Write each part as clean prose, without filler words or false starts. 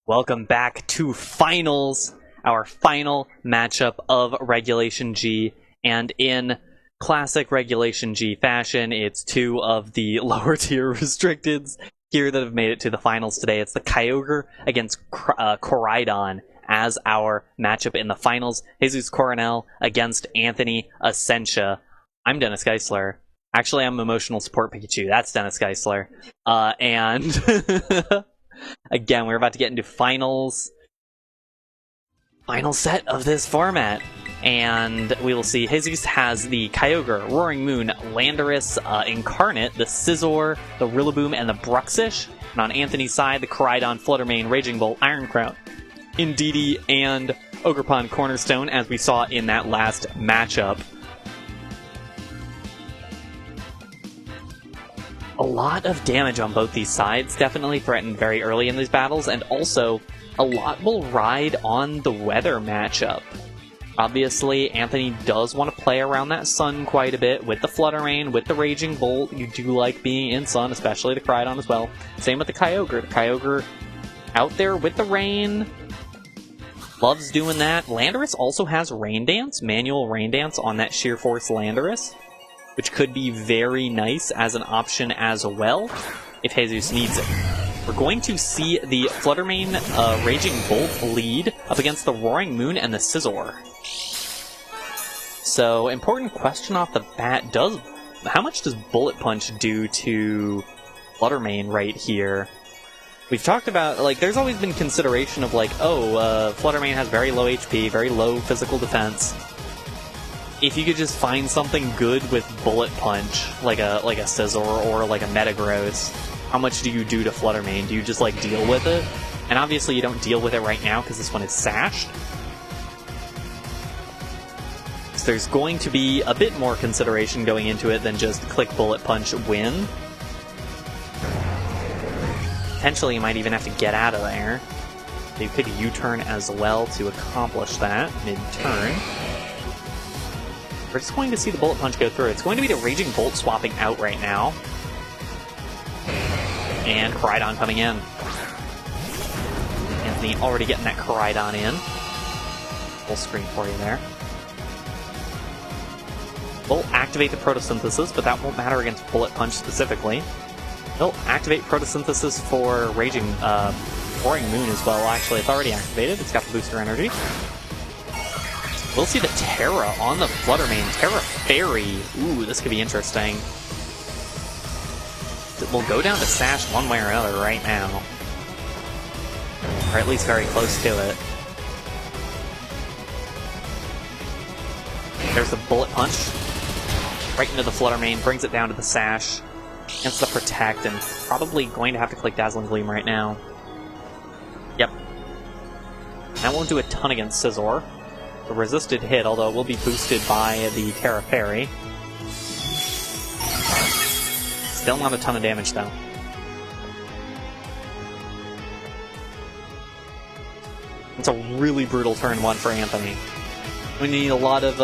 Welcome back to Finals, our final matchup of Regulation G, and in classic Regulation G fashion, it's two of the lower tier restricteds here that have made it to the finals today. It's the Kyogre against Coronel as our matchup in the finals. Jesus Coronel against Anthony Ascencia. I'm Dennis Geisler. Actually, I'm Emotional Support Pikachu. That's Dennis Geisler. And... Again, we're about to get into final set of this format, and we will see Jesus has the Kyogre, Roaring Moon, Landorus, Incarnate, the Scizor, the Rillaboom, and the Bruxish. And on Anthony's side, the Koraidon, Fluttermane, Raging Bolt, Iron Crown, Indeedee, and Ogerpon Cornerstone, as we saw in that last matchup. A lot of damage on both these sides, definitely threatened very early in these battles, and also a lot will ride on the weather matchup. Obviously, Anthony does want to play around that sun quite a bit with the Fluttermane, with the Raging Bolt. You do like being in sun, especially the Koraidon as well. Same with the Kyogre. The Kyogre out there with the rain. Loves doing that. Landorus also has Rain Dance, manual Rain Dance on that Sheer Force Landorus, which could be very nice as an option as well, if Jesus needs it. We're going to see the Fluttermane Raging Bolt lead up against the Roaring Moon and the Scizor. So, important question off the bat, how much does Bullet Punch do to Fluttermane right here? We've talked about, there's always been consideration of Fluttermane has very low HP, very low physical defense. If you could just find something good with Bullet Punch, like a Scizor or like a Metagross, how much do you do to Fluttermane? Do you just deal with it? And obviously you don't deal with it right now because this one is sashed. So there's going to be a bit more consideration going into it than just click Bullet Punch, win. Potentially you might even have to get out of there. So you could U-turn as well to accomplish that mid-turn. We're just going to see the Bullet Punch go through. It's going to be the Raging Bolt swapping out right now. And Koraidon coming in. Anthony already getting that Koraidon in. Full screen for you there. We'll activate the Photosynthesis, but that won't matter against Bullet Punch specifically. He'll activate Photosynthesis for Roaring Moon as well. Actually, it's already activated. It's got the booster energy. We'll see the Terra on the Fluttermane. Terra Fairy. Ooh, this could be interesting. We'll go down to Sash one way or another right now. Or at least very close to it. There's the Bullet Punch. Right into the Fluttermane. Brings it down to the Sash. Against the Protect. And probably going to have to click Dazzling Gleam right now. Yep. That won't do a ton against Scizor. A resisted hit, although it will be boosted by the Terra Fairy. Still not a ton of damage, though. It's a really brutal turn one for Anthony. We need a lot of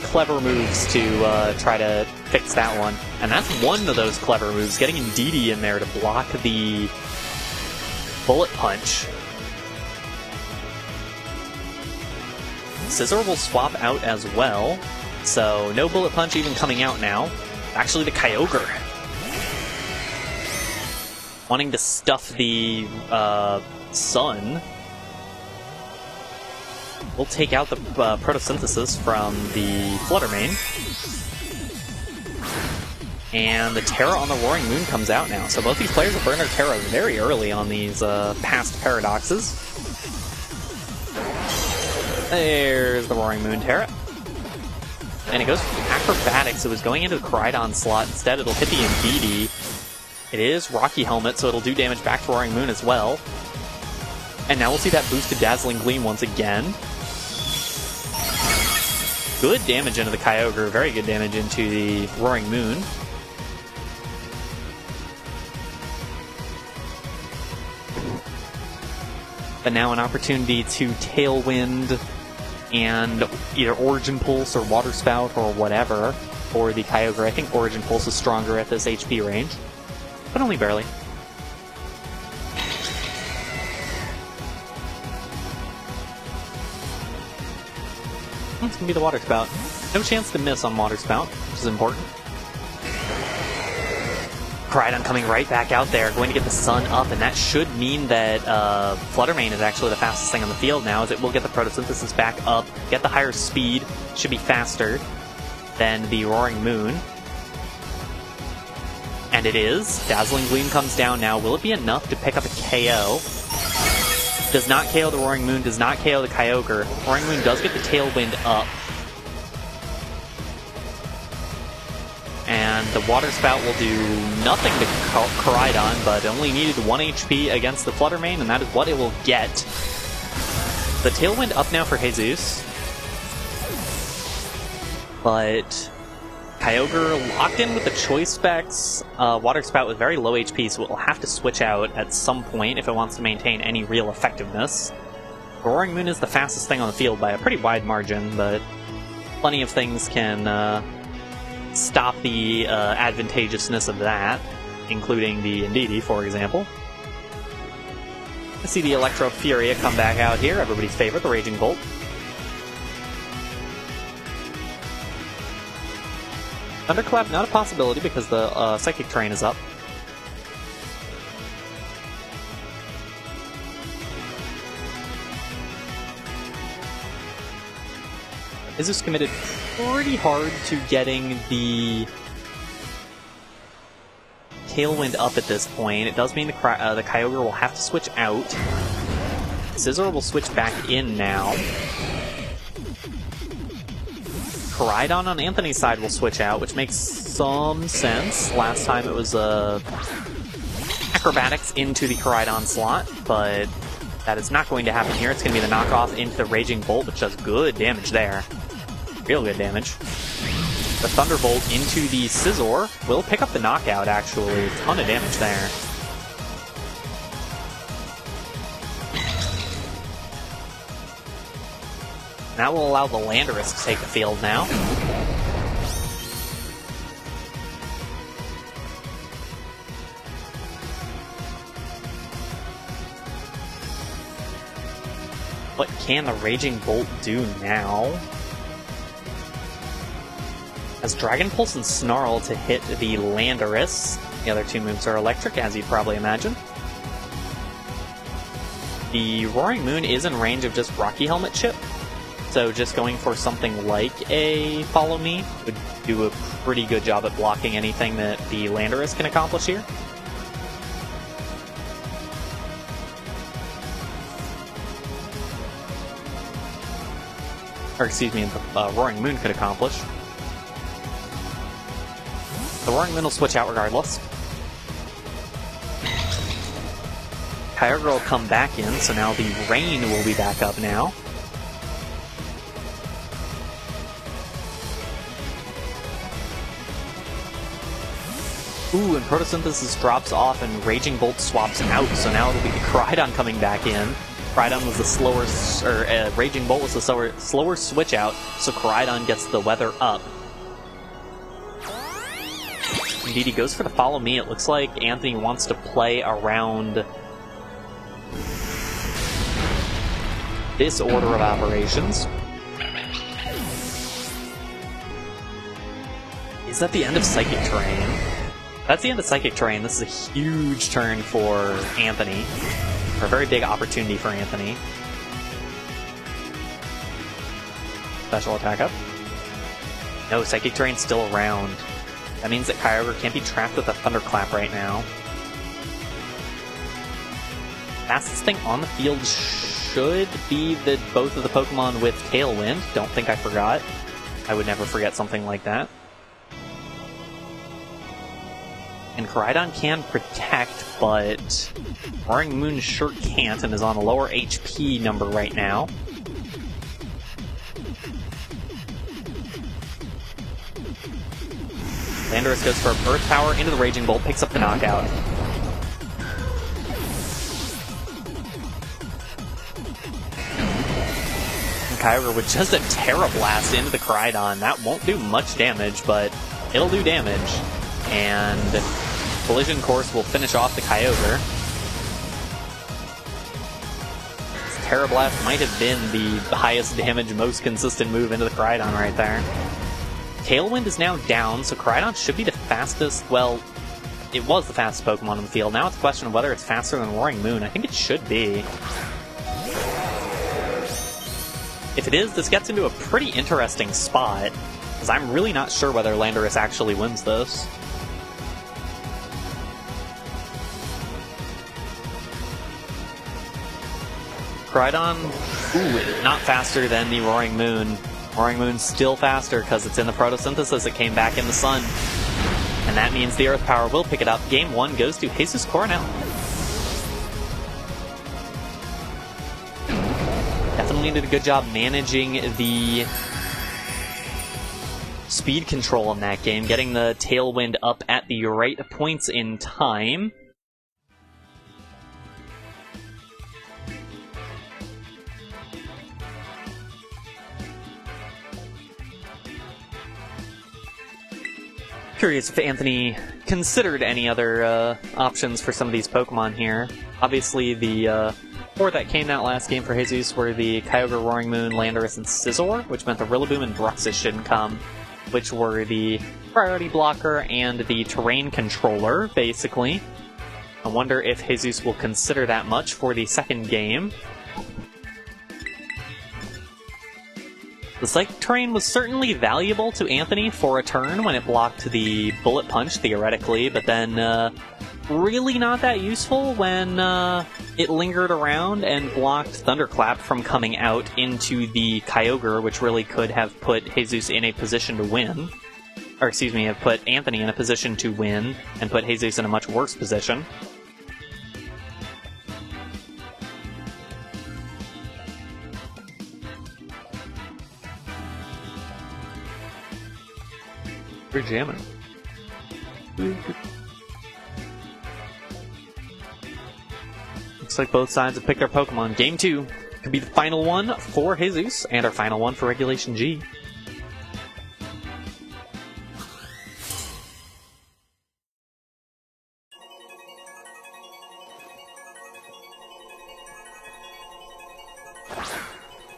clever moves to try to fix that one, and that's one of those clever moves. Getting Indeedee in there to block the Bullet Punch. Scizor will swap out as well, so no Bullet Punch even coming out now. Actually, the Kyogre. Wanting to stuff the sun. We'll take out the Photosynthesis from the Fluttermane. And the Terra on the Roaring Moon comes out now. So both these players have burned their Terra very early on these past paradoxes. There's the Roaring Moon Terra. And it goes for Acrobatics. It was going into the Koraidon slot. Instead, it'll hit the Indeedee. It is Rocky Helmet, so it'll do damage back to Roaring Moon as well. And now we'll see that boosted Dazzling Gleam once again. Good damage into the Kyogre. Very good damage into the Roaring Moon. But now an opportunity to Tailwind and either Origin Pulse or Water Spout or whatever for the Kyogre. I think Origin Pulse is stronger at this HP range, but only barely. It's gonna be the Water Spout. No chance to miss on Water Spout, which is important. Koraidon coming right back out there, going to get the sun up, and that should mean that Fluttermane is actually the fastest thing on the field now, as it will get the Photosynthesis back up, get the higher speed, should be faster than the Roaring Moon. And it is. Dazzling Gleam comes down now. Will it be enough to pick up a KO? Does not KO the Roaring Moon, does not KO the Kyogre. Roaring Moon does get the Tailwind up. And the Water Spout will do nothing to Koraidon, but only needed 1 HP against the Fluttermane, and that is what it will get. The Tailwind up now for Jesus. But Kyogre locked in with the choice specs. Water Spout with very low HP, so it will have to switch out at some point if it wants to maintain any real effectiveness. Roaring Moon is the fastest thing on the field by a pretty wide margin, but plenty of things can stop the advantageousness of that, including the Indeedee, for example. I see the Electro Furia come back out here, everybody's favorite, the Raging Bolt. Thunderclap, not a possibility because the Psychic Terrain is up. Jesus committed pretty hard to getting the Tailwind up at this point. It does mean the Kyogre will have to switch out. Scizor will switch back in now. Koraidon on Anthony's side will switch out, which makes some sense. Last time it was Acrobatics into the Koraidon slot, but that is not going to happen here. It's going to be the knockoff into the Raging Bolt, which does good damage there. Real good damage. The Thunderbolt into the Scizor will pick up the knockout, actually. A ton of damage there. That will allow the Landorus to take the field now. What can the Raging Bolt do now? As Dragon Pulse and Snarl to hit the Landorus. The other two moves are electric, as you'd probably imagine. The Roaring Moon is in range of just Rocky Helmet Chip, so just going for something like a Follow Me would do a pretty good job at blocking anything that the Landorus can accomplish here. Or excuse me, the Roaring Moon could accomplish. The Roaring Moon will switch out regardless. Kyogre will come back in, so now the Rain will be back up now. Ooh, and Photosynthesis drops off and Raging Bolt swaps out, so now it'll be Koraidon coming back in. Koraidon was the slower, Raging Bolt was the slower switch out, so Koraidon gets the weather up. Indeed, he goes for the Follow Me. It looks like Anthony wants to play around this order of operations. Is that the end of Psychic Terrain? That's the end of Psychic Terrain. This is a huge turn for Anthony. Or a very big opportunity for Anthony. Special attack up. No, Psychic Terrain's still around. That means that Kyogre can't be trapped with a Thunderclap right now. Fastest thing on the field should be both of the Pokemon with Tailwind. Don't think I forgot. I would never forget something like that. And Koraidon can protect, but Roaring Moon sure can't and is on a lower HP number right now. Landorus goes for a Earth Power into the Raging Bolt, picks up the knockout. And Kyogre with just a Terra Blast into the Koraidon. That won't do much damage, but it'll do damage. And Collision Course will finish off the Kyogre. Terra Blast might have been the highest damage, most consistent move into the Crydon right there. Tailwind is now down, so Crydon should be the fastest, well, it was the fastest Pokemon on the field. Now it's a question of whether it's faster than Roaring Moon. I think it should be. If it is, this gets into a pretty interesting spot, because I'm really not sure whether Landorus actually wins this. Crydon, ooh, not faster than the Roaring Moon. Roaring Moon's still faster because it's in the photosynthesis. It came back in the sun. And that means the Earth Power will pick it up. Game 1 goes to Jesus Coronel. Definitely did a good job managing the speed control in that game, getting the Tailwind up at the right points in time. Curious if Anthony considered any other options for some of these Pokemon here. Obviously, the four that came out last game for Jesus were the Kyogre, Roaring Moon, Landorus, and Scizor, which meant the Rillaboom and Bruxus shouldn't come, which were the Priority Blocker and the Terrain Controller, basically. I wonder if Jesus will consider that much for the second game. The Psychic Terrain was certainly valuable to Anthony for a turn when it blocked the Bullet Punch, theoretically, but then really not that useful when it lingered around and blocked Thunderclap from coming out into the Kyogre, which really could have put Jesus in a position to win. Or, excuse me, have put Anthony in a position to win and put Jesus in a much worse position. We're jamming. Looks like both sides have picked their Pokemon. Game 2 could be the final one for Jesus, and our final one for Regulation G.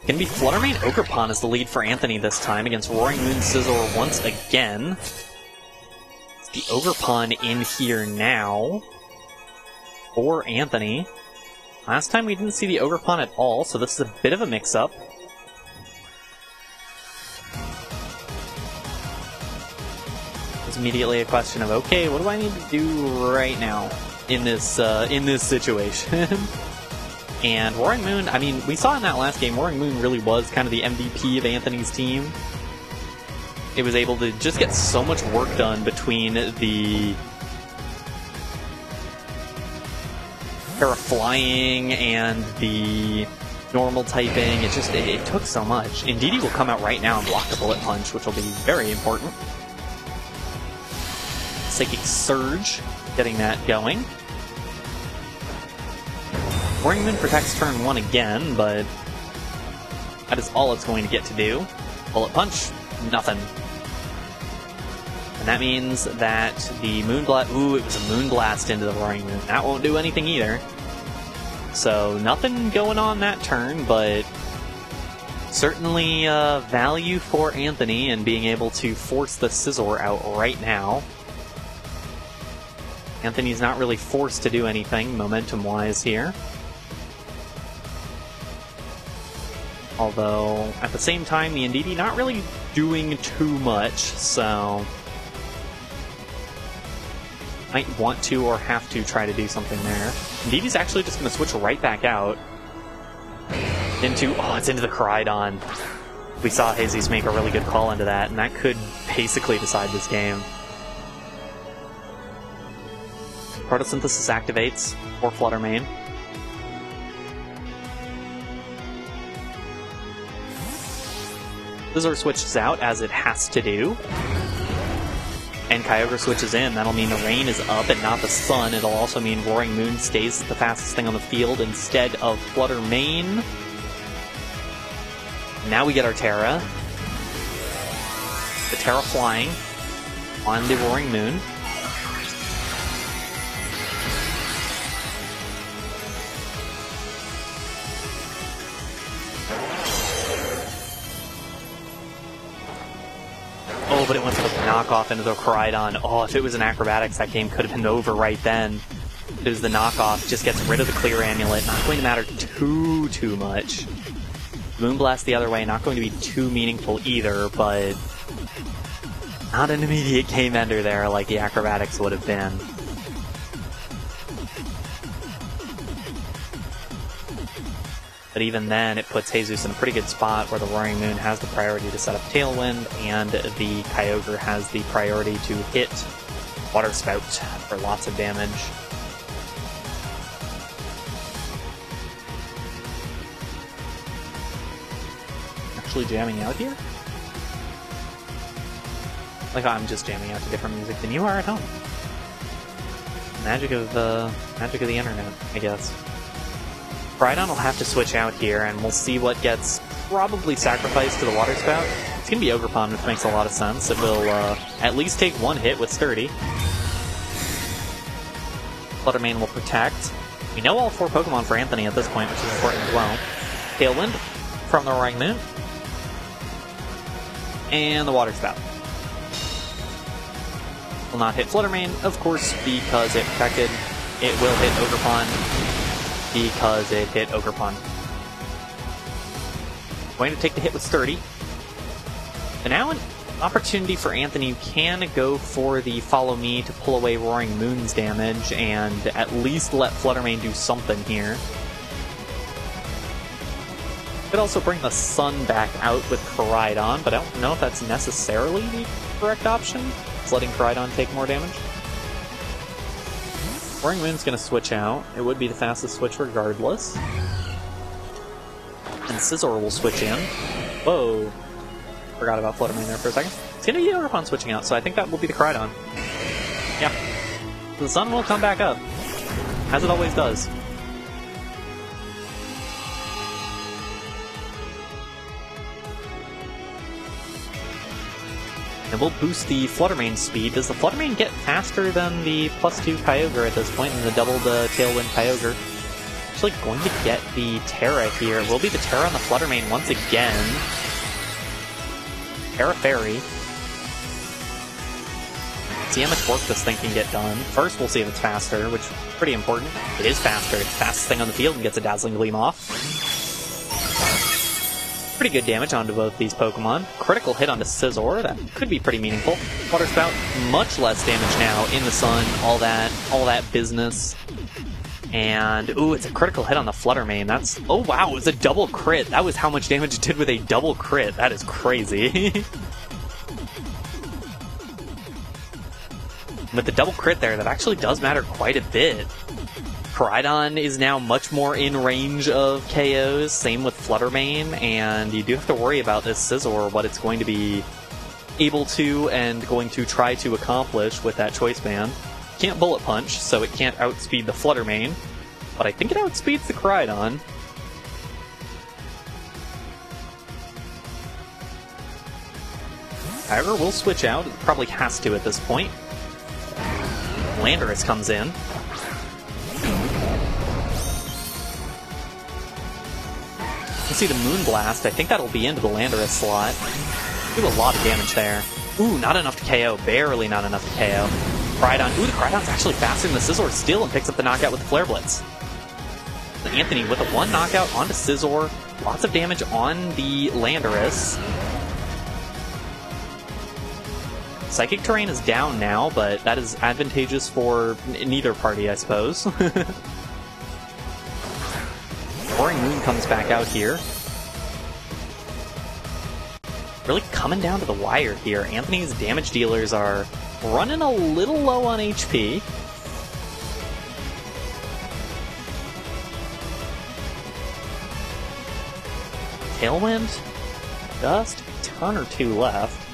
Gonna be Fluttermane Ogerpon as the lead for Anthony this time against Roaring Moon Scizor once again. The Ogerpon in here now for Anthony. Last time we didn't see the Ogerpon at all, so this is a bit of a mix-up. It's immediately a question of, okay, what do I need to do right now in this situation? And Roaring Moon, I mean, we saw in that last game, Roaring Moon really was kind of the MVP of Anthony's team. It was able to just get so much work done between the Terraflying and the normal typing. It took so much. Indeedee will come out right now and block the Bullet Punch, which will be very important. Psychic Surge, getting that going. Roaring Moon protects turn 1 again, but that is all it's going to get to do. Bullet Punch, nothing. And that means that the Moonblast... Ooh, it was a Moonblast into the Roaring Moon. That won't do anything either. So, nothing going on that turn, but certainly value for Anthony in being able to force the Scizor out right now. Anthony's not really forced to do anything momentum-wise here. Although, at the same time, the Indeedee not really doing too much, so might want to or have to try to do something there. Indeedee's actually just going to switch right back out into... Oh, it's into the Crydon. We saw Jesus make a really good call into that, and that could basically decide this game. Photosynthesis activates for Fluttermane. Scizor switches out, as it has to do. And Kyogre switches in. That'll mean the rain is up and not the sun. It'll also mean Roaring Moon stays the fastest thing on the field instead of Fluttermane. Now we get our Terra. The Terra flying on the Roaring Moon. but it went for the knockoff into the Coridon. Oh, if it was an Acrobatics, that game could have been over right then. It was the knockoff, just gets rid of the Clear Amulet. Not going to matter too much. Moonblast the other way, not going to be too meaningful either, but not an immediate game ender there like the Acrobatics would have been. But even then, it puts Jesus in a pretty good spot where the Roaring Moon has the priority to set up Tailwind, and the Kyogre has the priority to hit Water Spout for lots of damage. Actually jamming out here? Like, I'm just jamming out to different music than you are at home. Magic of the internet, I guess. Coridon will have to switch out here, and we'll see what gets probably sacrificed to the Water Spout. It's going to be Ogerpon, which makes a lot of sense. It will at least take one hit with Sturdy. Fluttermane will protect. We know all 4 Pokemon for Anthony at this point, which is important as well. Tailwind from the Roaring Moon. And the Water Spout. Will not hit Fluttermane, of course, because it protected. It will hit Ogerpon because it hit Ogerpon. Going to take the hit with Sturdy. And now an opportunity for Anthony, who can go for the Follow Me to pull away Roaring Moon's damage and at least let Fluttermane do something here. Could also bring the Sun back out with Coridon, but I don't know if that's necessarily the correct option. It's letting Coridon take more damage. Roaring Moon's going to switch out. It would be the fastest switch regardless. And Scizor will switch in. Whoa. Forgot about Fluttermane there for a second. It's going to be Ogerpon switching out, so I think that will be the Coridon. Yeah. The Sun will come back up, as it always does. And we'll boost the Fluttermane speed. Does the Fluttermane get faster than the +2 Kyogre at this point, and the double the Tailwind Kyogre? Actually going to get the Terra here. It will be the Terra on the Fluttermane once again. Terra Fairy. See how much work this thing can get done. First, we'll see if it's faster, which is pretty important. It is faster. It's the fastest thing on the field and gets a Dazzling Gleam off. Pretty good damage onto both these Pokemon. Critical hit onto Scizor. That could be pretty meaningful. Water Spout, much less damage now in the Sun. All that business. And, ooh, it's a critical hit on the Fluttermane. That's, oh wow, it was a double crit. That was how much damage it did with a double crit. That is crazy. With the double crit there, that actually does matter quite a bit. Coridon is now much more in range of KOs, same with Fluttermane, and you do have to worry about this Scizor, what it's going to be able to and going to try to accomplish with that Choice Band. Can't Bullet Punch, so it can't outspeed the Fluttermane, but I think it outspeeds the Coridon. Kyogre will switch out, it probably has to at this point. Landorus comes in. You can see the Moonblast. I think that'll be into the Landorus slot. Do a lot of damage there. Ooh, not enough to KO. Barely not enough to KO. Coridon. Ooh, the Coridon's actually faster than the Scizor still and picks up the knockout with the Flare Blitz. Anthony with a 1 knockout onto Scizor. Lots of damage on the Landorus. Psychic Terrain is down now, but that is advantageous for neither party, I suppose. Roaring Moon comes back out here. Really coming down to the wire here. Anthony's damage dealers are running a little low on HP. Tailwind? Just a turn or two left.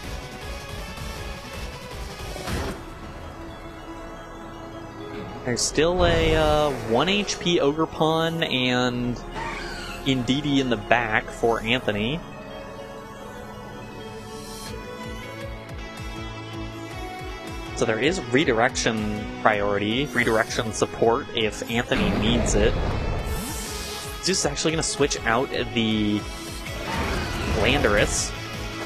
There's still a 1 HP Ogerpon and Indeedee in the back for Anthony. So there is redirection priority, redirection support if Anthony needs it. Zeus is actually going to switch out the Landorus.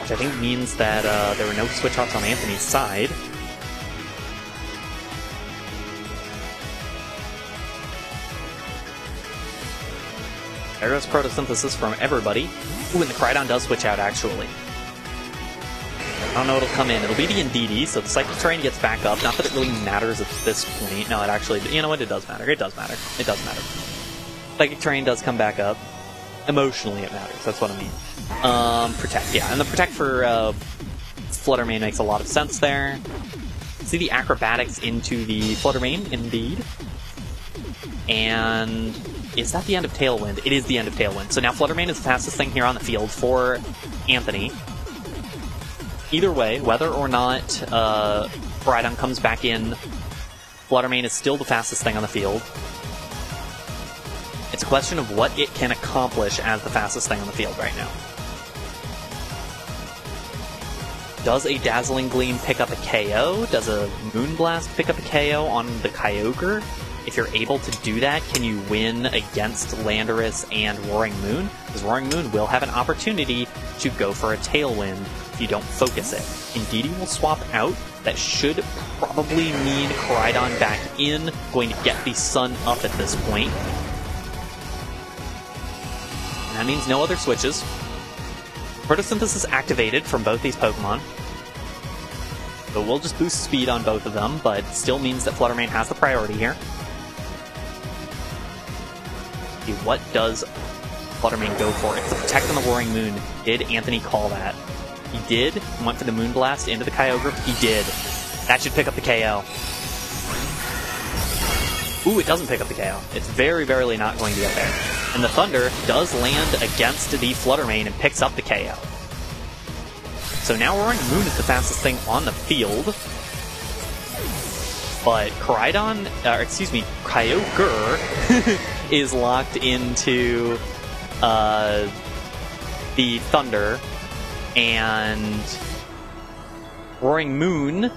which I think means that there were no switch-outs on Anthony's side. There goes photosynthesis from everybody. Ooh, and the Crydon does switch out, actually. I don't know what'll come in. It'll be the Indeedee, so the Psychic Terrain gets back up. Not that it really matters at this point. No, it actually... You know what? It does matter. It does matter. It does matter. Psychic Terrain does come back up. Emotionally, it matters. That's what I mean. Protect, yeah. And the Protect for Flutter Mane makes a lot of sense there. See the Acrobatics into the Flutter Mane, indeed. And... is that the end of Tailwind? It is the end of Tailwind. So now Flutter Mane is the fastest thing here on the field for Anthony. Either way, whether or not Coridon comes back in, Flutter Mane is still the fastest thing on the field. It's a question of what it can accomplish as the fastest thing on the field right now. Does a Dazzling Gleam pick up a KO? Does a Moonblast pick up a KO on the Kyogre? If you're able to do that, can you win against Landorus and Roaring Moon? Because Roaring Moon will have an opportunity to go for a Tailwind if you don't focus it. Indeedee will swap out. That should probably mean Coridon back in, going to get the Sun up at this point. And that means no other switches. Photosynthesis activated from both these Pokemon. So we'll just boost speed on both of them, but still means that Flutter Mane has the priority here. What does Flutter Mane go for? It's the Protect on the Roaring Moon. Did Anthony call that? He did. Went for the Moonblast into the Kyogre. He did. That should pick up the KO. Ooh, it doesn't pick up the KO. It's very barely not going to get there. And the Thunder does land against the Flutter Mane and picks up the KO. So now Roaring Moon is the fastest thing on the field. But Coridon, Kyogre is locked into the Thunder, and Roaring Moon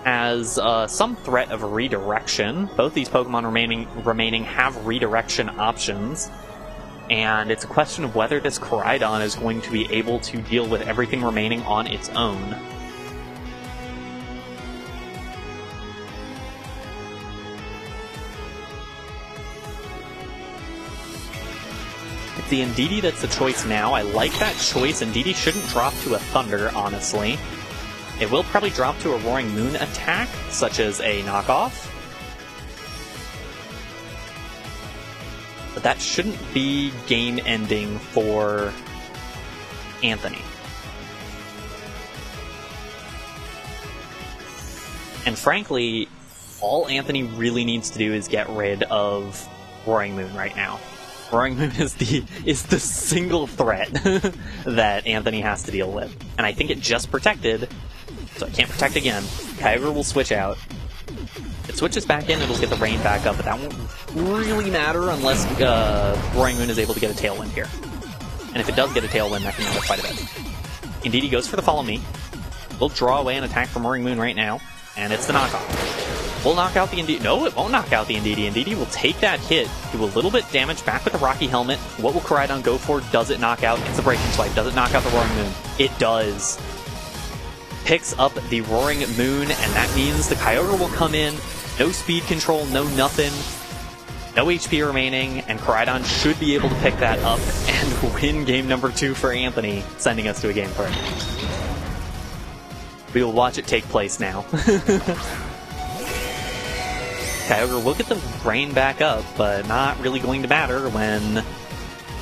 has some threat of redirection. Both these Pokemon remaining have redirection options, and it's a question of whether this Coridon is going to be able to deal with everything remaining on its own. It's the Indeedee that's the choice now. I like that choice. Indeedee shouldn't drop to a Thunder, honestly. It will probably drop to a Roaring Moon attack, such as a knockoff. But that shouldn't be game-ending for Anthony. And frankly, all Anthony really needs to do is get rid of Roaring Moon right now. Roaring Moon is the single threat that Anthony has to deal with. And I think it just protected, so I can't protect again. Kyogre will switch out. If it switches back in, it'll get the rain back up, but that won't really matter unless Roaring Moon is able to get a Tailwind here. And if it does get a Tailwind, that can matter quite a bit. Indeedee goes for the Follow Me. We'll draw away an attack from Roaring Moon right now, and it's the knockoff. We'll knock out the Indeedee. No, it won't knock out the Indeedee. Indeedee will take that hit, do a little bit damage back with the Rocky Helmet. What will Coridon go for? Does it knock out? It's the Breaking Swipe. Does it knock out the Roaring Moon? It does. Picks up the Roaring Moon, and that means the Kyogre will come in. No speed control, no nothing. No HP remaining, and Coridon should be able to pick that up and win game number 2 for Anthony, sending us to a game 3. We will watch it take place now. Kyogre will get the rain back up, but not really going to matter when,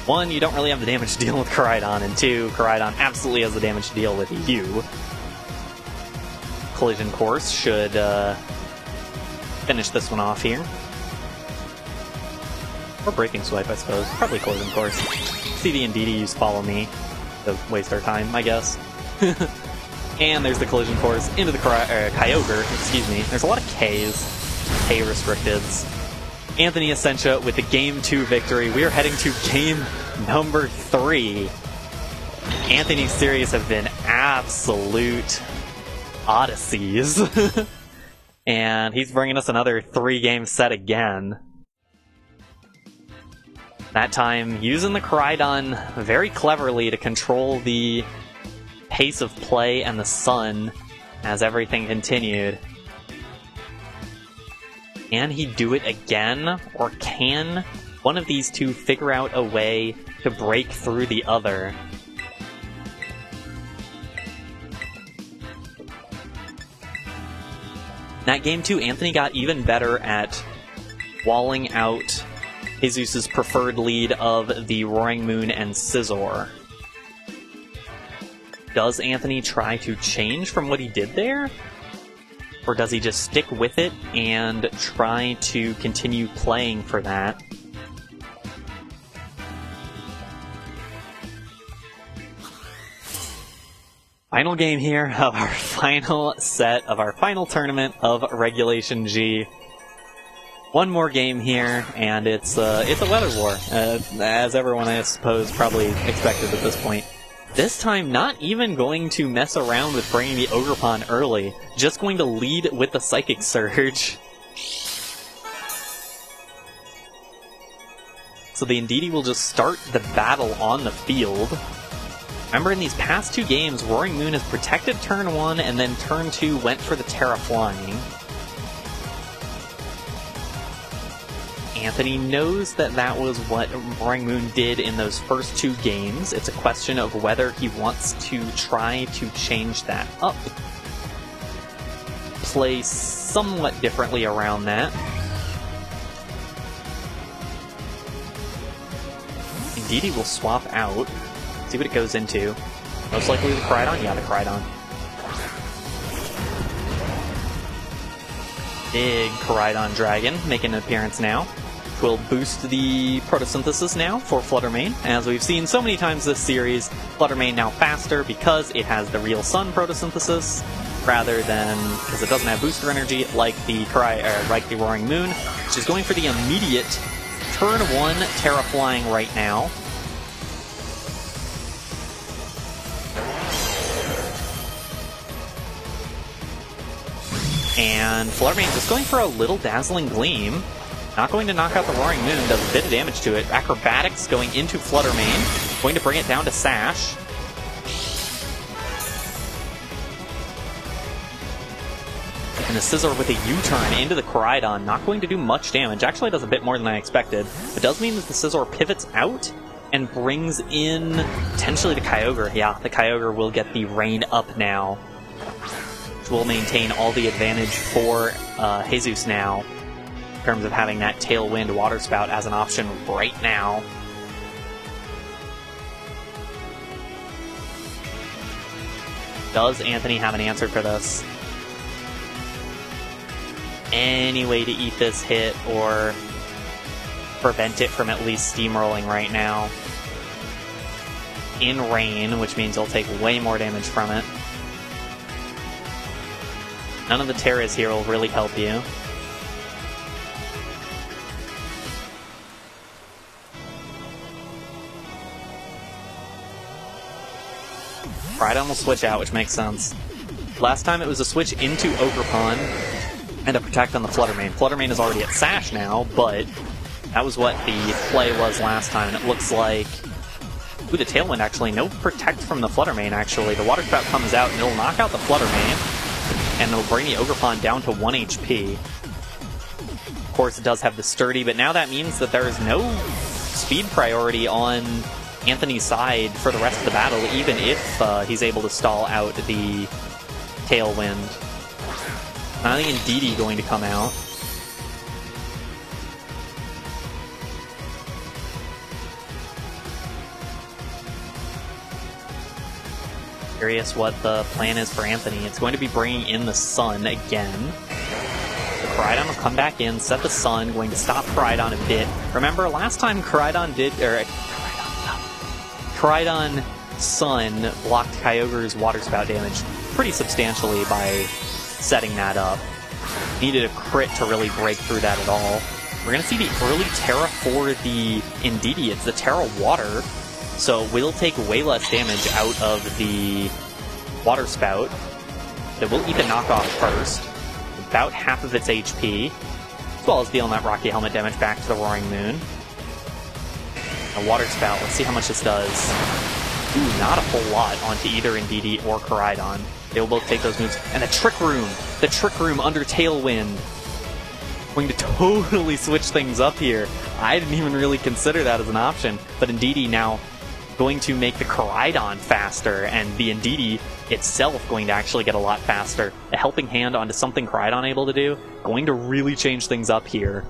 1, you don't really have the damage to deal with Coridon, and 2, Coridon absolutely has the damage to deal with you. Collision Course should finish this one off here. Or Breaking Swipe, I suppose. Probably Collision Course. See the Indeedee use Follow Me to waste our time, I guess. And there's the Collision Course into the Kyogre, excuse me. There's a lot of Ks. K-restricteds. Anthony Ascencia with the Game 2 victory. We are heading to game number 3. Anthony's series have been absolute odysseys. And he's bringing us another 3-game set again. That time using the Coridon very cleverly to control the pace of play and the sun as everything continued. Can he do it again, or can one of these two figure out a way to break through the other? In that game too, Anthony got even better at walling out Jesus' preferred lead of the Roaring Moon and Scizor. Does Anthony try to change from what he did there? Or does he just stick with it and try to continue playing for that? Final game here of our final set of our final tournament of Regulation G. One more game here, and it's a weather war, as everyone, I suppose, probably expected at this point. This time, not even going to mess around with bringing the Ogerpon early, just going to lead with the Psychic Surge. So the Indeedee will just start the battle on the field. Remember, in these past two games, Roaring Moon has protected turn 1, and then turn 2 went for the Terra Flying. Anthony knows that that was what Roaring Moon did in those first two games. It's a question of whether he wants to try to change that up. Play somewhat differently around that. Indeedee will swap out. See what it goes into. Most likely the Koraidon? Yeah, the Koraidon. Big Koraidon Dragon making an appearance now. Will boost the Photosynthesis now for Fluttermane. As we've seen so many times this series, Fluttermane now faster because it has the real Sun Photosynthesis, rather than because it doesn't have booster energy like the Roaring Moon, which is going for the immediate turn 1 Terra Flying right now. And Fluttermane just going for a little Dazzling Gleam. Not going to knock out the Roaring Moon, does a bit of damage to it. Acrobatics going into Fluttermane, going to bring it down to Sash. And the Scizor with a U-turn into the Koraidon, not going to do much damage. Actually does a bit more than I expected. It does mean that the Scizor pivots out and brings in potentially the Kyogre. Yeah, the Kyogre will get the Rain Up now, which will maintain all the advantage for Jesus now, in terms of having that Tailwind Water Spout as an option right now. Does Anthony have an answer for this? Any way to eat this hit or prevent it from at least steamrolling right now? In Rain, which means he'll take way more damage from it. None of the Terras here will really help you. Koraidon will switch out, which makes sense. Last time it was a switch into Ogerpon and a protect on the Fluttermane. Fluttermane is already at Sash now, but that was what the play was last time, and it looks like... Ooh, the Tailwind actually. No protect from the Fluttermane, actually. The Water Spout comes out, and it'll knock out the Fluttermane, and it'll bring the Ogerpon down to 1 HP. Of course, it does have the Sturdy, but now that means that there is no speed priority on Anthony's side for the rest of the battle, even if he's able to stall out the Tailwind. I think Indeedee going to come out. Curious what the plan is for Anthony. It's going to be bringing in the Sun again. The Koraidon will come back in, set the Sun, going to stop Koraidon a bit. Remember, last time Koraidon Sun blocked Kyogre's Water Spout damage pretty substantially by setting that up. Needed a crit to really break through that at all. We're going to see the early Terra for the Indeedee. It's the Terra Water, so it will take way less damage out of the Water Spout. It will eat the knockoff first, about half of its HP, as well as dealing that Rocky Helmet damage back to the Roaring Moon. A Water Spout, let's see how much this does. Ooh, not a whole lot onto either Indeedee or Koraidon. They will both take those moves. And the Trick Room! The Trick Room under Tailwind! Going to totally switch things up here. I didn't even really consider that as an option. But Indeedee now going to make the Koraidon faster, and the Indeedee itself going to actually get a lot faster. A helping hand onto something Koraidon able to do, going to really change things up here.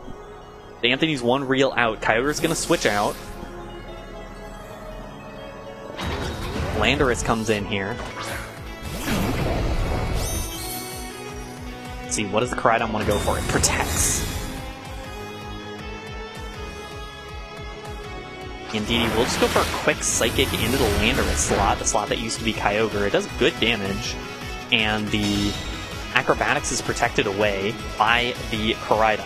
Anthony's one reel out. Kyogre's going to switch out. Landorus comes in here. Let's see, what does the Koraidon want to go for? It protects. Indeedee will just go for a quick Psychic into the Landorus slot, the slot that used to be Kyogre. It does good damage, and the Acrobatics is protected away by the Koraidon.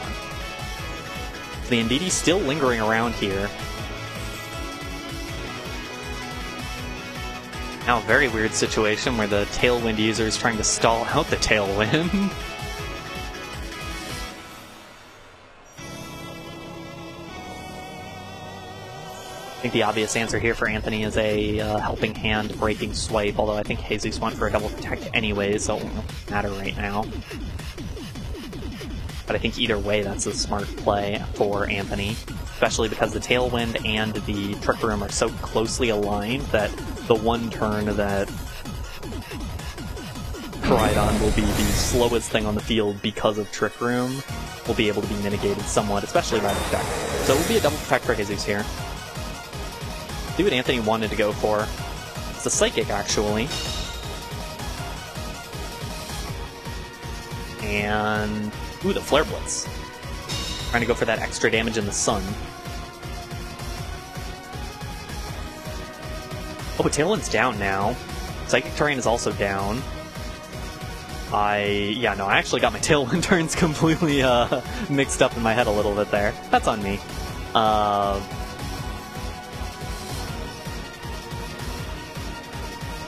The Indeedee still lingering around here. Now a very weird situation where the Tailwind user is trying to stall out the Tailwind. I think the obvious answer here for Anthony is a helping hand breaking swipe, although I think Jesus went for a double protect anyway, so it won't matter right now. But I think either way that's a smart play for Anthony, especially because the Tailwind and the Trick Room are so closely aligned that the one turn that Koraidon will be the slowest thing on the field because of Trick Room will be able to be mitigated somewhat, especially by the Protect. So it will be a double Protect for Jesus here. See what Anthony wanted to go for. It's a Psychic, actually. And ooh, the Flare Blitz. Trying to go for that extra damage in the sun. Oh, but Tailwind's down now. Psychic Terrain is also down. I actually got my Tailwind turns completely mixed up in my head a little bit there. That's on me.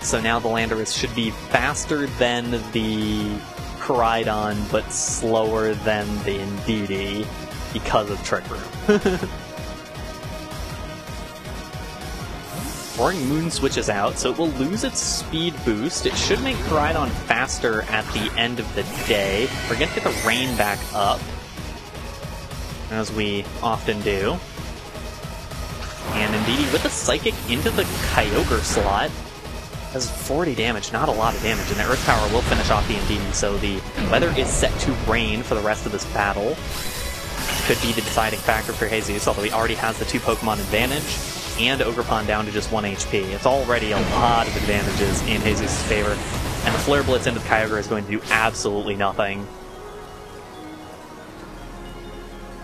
So now the Landorus should be faster than the Koraidon, but slower than the Indeedee because of Trick Room. Roaring Moon switches out, so it will lose its speed boost. It should make Koraidon faster at the end of the day. We're going to get the rain back up, as we often do. And Indeedee with the Psychic into the Kyogre slot. Does 40 damage, not a lot of damage, and the Earth Power will finish off the Indeedee, so the weather is set to rain for the rest of this battle. Could be the deciding factor for Jesus, although he already has the 2 Pokemon advantage, and Ogerpon down to just 1 HP. It's already a lot of advantages in Jesus' favor, and the Flare Blitz into the Kyogre is going to do absolutely nothing.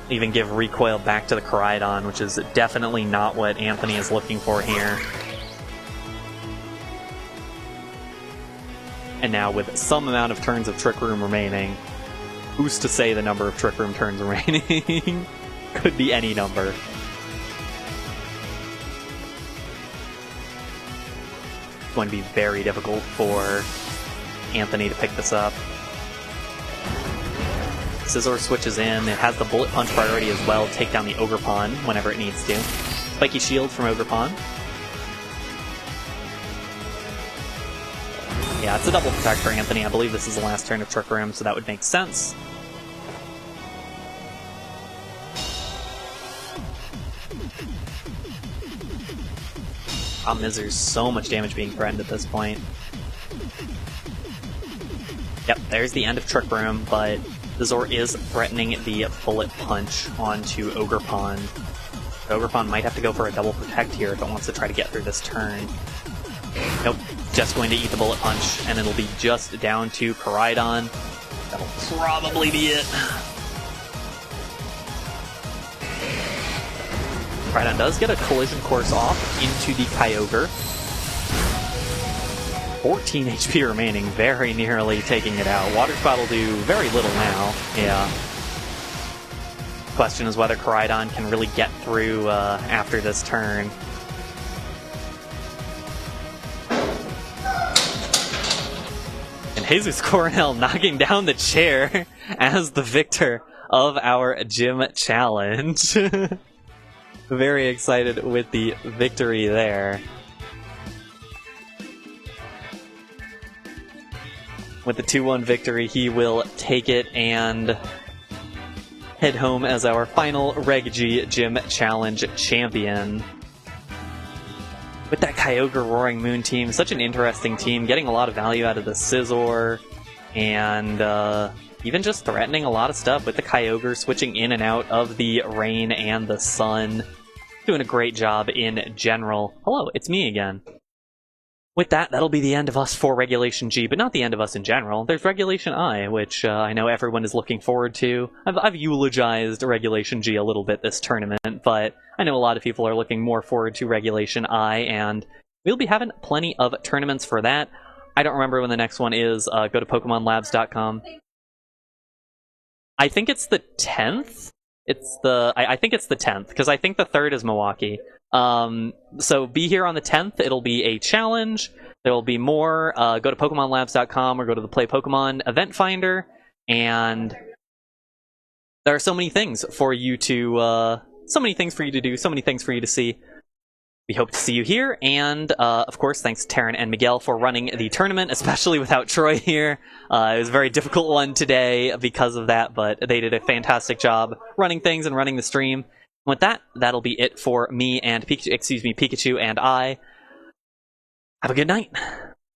Even give recoil back to the Koraidon, which is definitely not what Anthony is looking for here. And now with some amount of turns of Trick Room remaining, who's to say the number of Trick Room turns remaining? Could be any number. It's going to be very difficult for Anthony to pick this up. Scizor switches in. It has the Bullet Punch priority as well. Take down the Ogerpon whenever it needs to. Spiky Shield from Ogerpon. Yeah, it's a double protect for Anthony. I believe this is the last turn of Trick Room, so that would make sense. Problem is there's so much damage being threatened at this point. Yep, there's the end of Trick Room, but Scizor is threatening the Bullet Punch onto Ogerpon. Ogerpon might have to go for a double protect here if it wants to try to get through this turn. Nope, just going to eat the Bullet Punch, and it'll be just down to Koraidon. That'll probably be it. Koraidon does get a Collision Course off into the Kyogre. 14 HP remaining, very nearly taking it out. Water Spout will do very little now. Yeah. Question is whether Koraidon can really get through after this turn. Jesus Coronel knocking down the chair as the victor of our gym challenge. Very excited with the victory there. with the 2-1 victory, he will take it and head home as our final Reg G Gym Challenge champion. With that Kyogre Roaring Moon team, such an interesting team, getting a lot of value out of the Scizor, and even just threatening a lot of stuff with the Kyogre switching in and out of the rain and the sun. Doing a great job in general. Hello, it's me again. With that, that'll be the end of us for Regulation G, but not the end of us in general. There's Regulation I, which I know everyone is looking forward to. I've eulogized Regulation G a little bit this tournament, but I know a lot of people are looking more forward to Regulation I, and we'll be having plenty of tournaments for that. I don't remember when the next one is. Go to PokemonLabs.com. I think it's the 10th? I think it's the 10th, because I think the 3rd is Milwaukee. So be here on the 10th. It'll be a challenge. There will be more. Go to PokemonLabs.com or go to the Play Pokemon event finder, and there are so many things for you to, so many things for you to do, so many things for you to see. We hope to see you here, and of course, thanks to Taryn and Miguel for running the tournament, especially without Troy here. It was a very difficult one today because of that, but they did a fantastic job running things and running the stream. And with that, that'll be it for me and Pikachu and I. Have a good night.